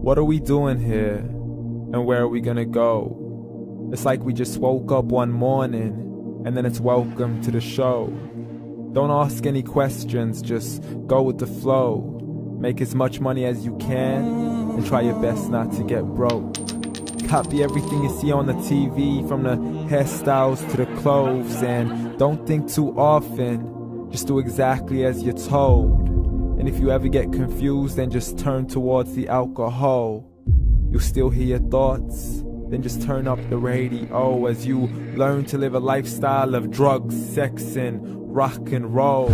What are we doing here? And where are we gonna go? It's like we just woke up one morning, and then it's welcome to the show. Don't ask any questions, just go with the flow. Make as much money as you can, and try your best not to get broke. Copy everything you see on the TV, from the hairstyles to the clothes, and don't think too often, just do exactly as you're told. And if you ever get confused, then just turn towards the alcohol. You'll still hear your thoughts, then just turn up the radio as you learn to live a lifestyle of drugs, sex, and rock and roll.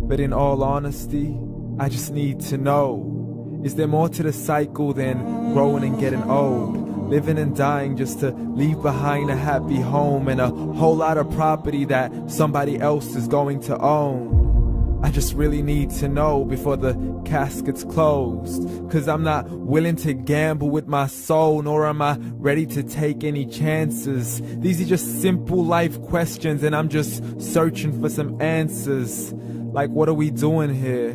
But in all honesty, I just need to know, is there more to the cycle than growing and getting old? Living and dying just to leave behind a happy home and a whole lot of property that somebody else is going to own. I just really need to know before the casket's closed, 'cause I'm not willing to gamble with my soul, nor am I ready to take any chances. These are just simple life questions, and I'm just searching for some answers. Like, what are we doing here?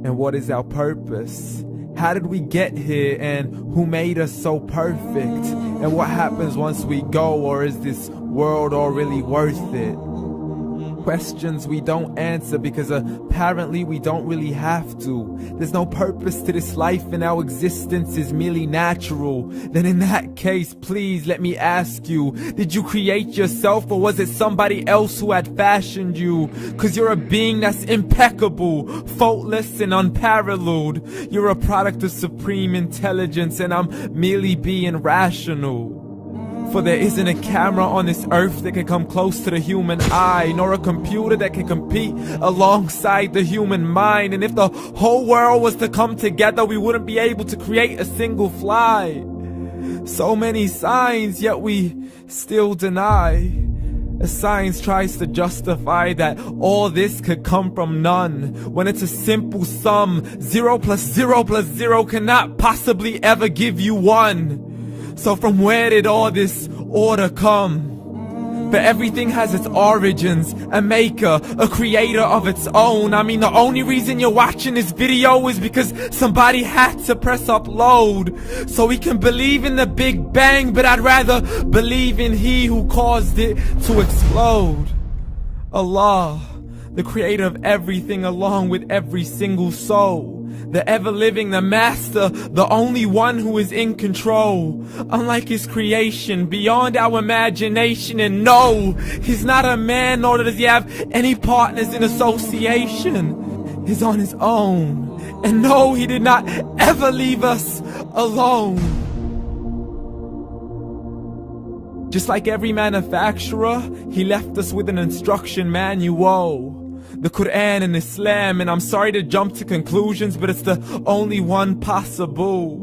And what is our purpose? How did we get here, and who made us so perfect? And what happens once we go, or is this world all really worth it? Questions we don't answer because apparently we don't really have to. There's no purpose to this life and our existence is merely natural. Then in that case, please let me ask you, did you create yourself, or was it somebody else who had fashioned you? 'Cause you're a being that's impeccable, faultless and unparalleled. You're a product of supreme intelligence, and I'm merely being rational. For there isn't a camera on this earth that can come close to the human eye, nor a computer that can compete alongside the human mind. And if the whole world was to come together, we wouldn't be able to create a single fly. So many signs, yet we still deny. As science tries to justify that all this could come from none, when it's a simple sum. 0 plus 0 plus 0 cannot possibly ever give you 1. So from where did all this order come? But everything has its origins, a maker, a creator of its own. I mean, the only reason you're watching this video is because somebody had to press upload. So we can believe in the Big Bang, but I'd rather believe in He who caused it to explode. Allah, the creator of everything, along with every single soul. The ever-living, the master, the only one who is in control. Unlike his creation, beyond our imagination. And no, he's not a man, nor does he have any partners in association. He's on his own. And no, he did not ever leave us alone. Just like every manufacturer, he left us with an instruction manual. The Quran and Islam, and I'm sorry to jump to conclusions, but it's the only one possible.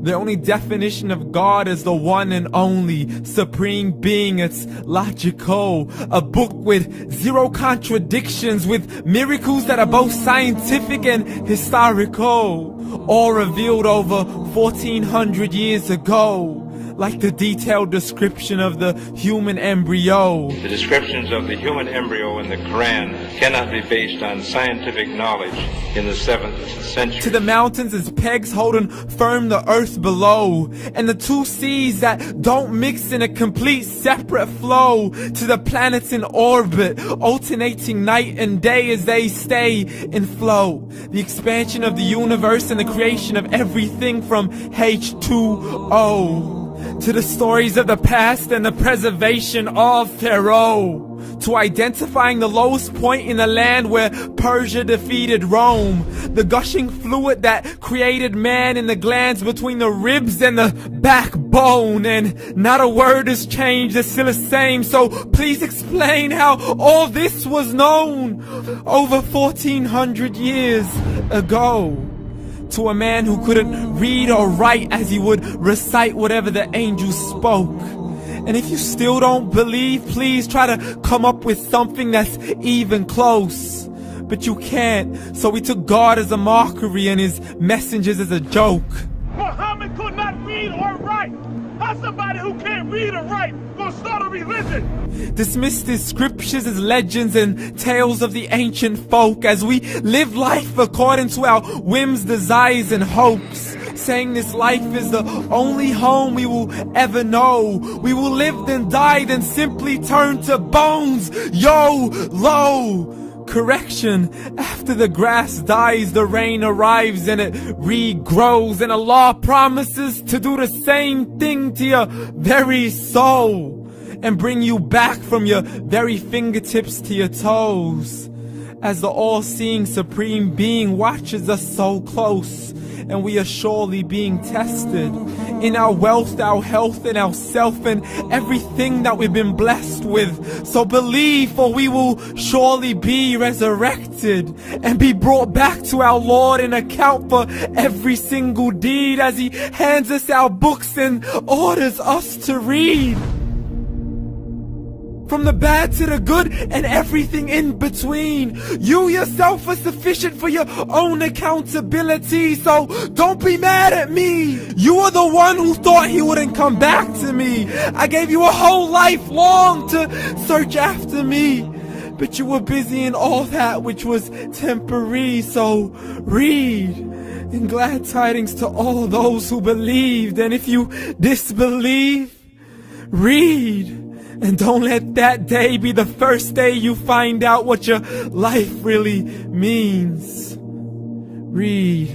The only definition of God is the one and only supreme being. It's logical, a book with 0 contradictions, with miracles that are both scientific and historical, all revealed over 1400 years ago. Like the detailed description of the human embryo. The descriptions of the human embryo in the Quran cannot be based on scientific knowledge in the 7th century. To the mountains as pegs holding firm the earth below, and the 2 seas that don't mix in a complete separate flow. To the planets in orbit, alternating night and day as they stay in flow. The expansion of the universe and the creation of everything from H2O. To the stories of the past and the preservation of Pharaoh. To identifying the lowest point in the land where Persia defeated Rome. The gushing fluid that created man in the glands between the ribs and the backbone. And not a word has changed, it's still the same. So please explain how all this was known over 1400 years ago. To a man who couldn't read or write, as he would recite whatever the angels spoke. And if you still don't believe, please try to come up with something that's even close. But you can't, so we took God as a mockery and his messengers as a joke. Muhammad could not read or write. How's somebody who can't read or write gonna start a religion? Dismissed his scriptures as legends and tales of the ancient folk, as we live life according to our whims, desires, and hopes. saying this life is the only home we will ever know. We will live then die, then simply turn to bones. YOLO! Correction, after the grass dies, the rain arrives and it regrows, and Allah promises to do the same thing to your very soul and bring you back from your very fingertips to your toes, as the all-seeing supreme being watches us so close, and we are surely being tested in our wealth, our health, and our self, and everything that we've been blessed with. So believe, for we will surely be resurrected and be brought back to our Lord and account for every single deed, as He hands us our books and orders us to read. From the bad to the good and everything in between. You yourself are sufficient for your own accountability, so don't be mad at me. You are the one who thought He wouldn't come back to me. I gave you a whole life long to search after me, but you were busy in all that which was temporary. So read, and glad tidings to all those who believed. And if you disbelieve, read. And don't let that day be the first day you find out what your life really means. Read.